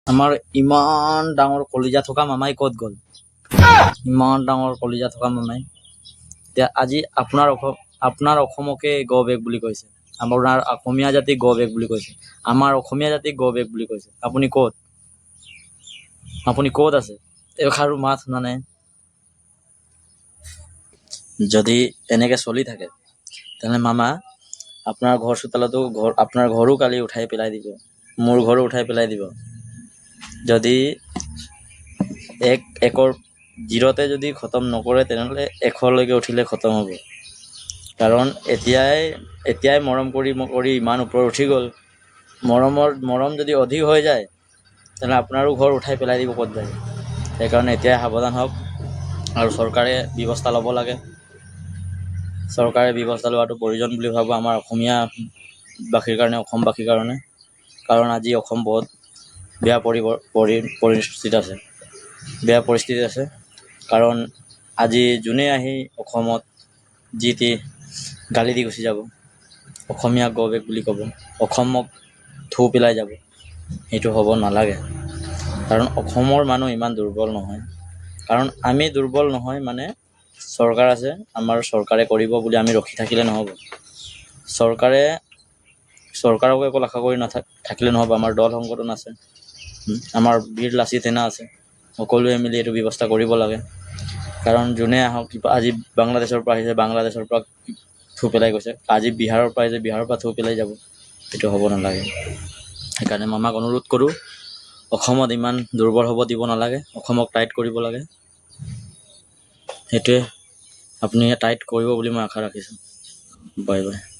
আমাৰ ইমান ডাঙৰ কলিজা থকা মামাই ক'ত গ'ল? ইমান ডাঙৰ কলিজা থকা মামাই এতিয়া আজি আপোনাৰ অসমকে গ বেগ বুলি কৈছে, আপোনাৰ অসমীয়া জাতিক গ বেগ বুলি কৈছে, আমাৰ অসমীয়া জাতিক গ বেগ বুলি কৈছে। আপুনি ক'ত আছে? এষাৰো মাত শুনা নাই। যদি এনেকে চলি থাকে তেনে মামা আপোনাৰ ঘৰ চোতালতো আপোনাৰ ঘৰো কালি উঠাই পেলাই দিব, মোৰ ঘৰো উঠাই পেলাই দিব। যদি একৰ জিৰ'তে যদি খতম নকৰে তেনেহ'লে এশলৈকে উঠিলে খতম হ'ব। কাৰণ এতিয়াই মৰম কৰি ইমান ওপৰত উঠি গ'ল। মৰম যদি অধিক হৈ যায় তেনেহ'লে আপোনাৰো ঘৰ উঠাই পেলাই দিব ক'ত যায়। সেইকাৰণে এতিয়াই সাৱধান হওক আৰু চৰকাৰে ব্যৱস্থা ল'ব লাগে। চৰকাৰে ব্যৱস্থা লোৱাটো প্ৰয়োজন বুলি ভাবোঁ আমাৰ অসমীয়াবাসীৰ কাৰণে, অসমবাসীৰ কাৰণে। কাৰণ আজি অসম বহুত বেয়া পৰিস্থিতিত আছে। কাৰণ আজি যোনে আহি অসমত যি টি গালি দি গুচি যাব, অসমীয়া গ বেগ বুলি ক'ব, অসমক থু পেলাই যাব, সেইটো হ'ব নালাগে। কাৰণ অসমৰ মানুহ ইমান দুৰ্বল নহয়। কাৰণ আমি দুৰ্বল নহয় মানে চৰকাৰ আছে, আমাৰ চৰকাৰে কৰিব বুলি আমি ৰখি থাকিলে নহ'ব। চৰকাৰকো একো আশা কৰি থাকিলে নহ'ব। আমাৰ দল সংগঠন আছে, আমাৰ বীৰ লাচিত সেনা আছে, সকলোৱে মিলি এইটো ব্যৱস্থা কৰিব লাগে। কাৰণ যোনে আহক, আজি বাংলাদেশৰ পৰা আহিছে, বাংলাদেশৰ পৰা থু পেলাই গৈছে, আজি বিহাৰৰ পৰা আহিছে, বিহাৰৰ পৰা থু পেলাই যাব, সেইটো হ'ব নালাগে। সেইকাৰণে মামাক অনুৰোধ কৰোঁ, অসমত ইমান দুৰ্বল হ'ব দিব নালাগে, অসমক টাইট কৰিব লাগে। সেইটোৱে আপুনি টাইট কৰিব বুলি মই আশা ৰাখিছোঁ। Bye bye.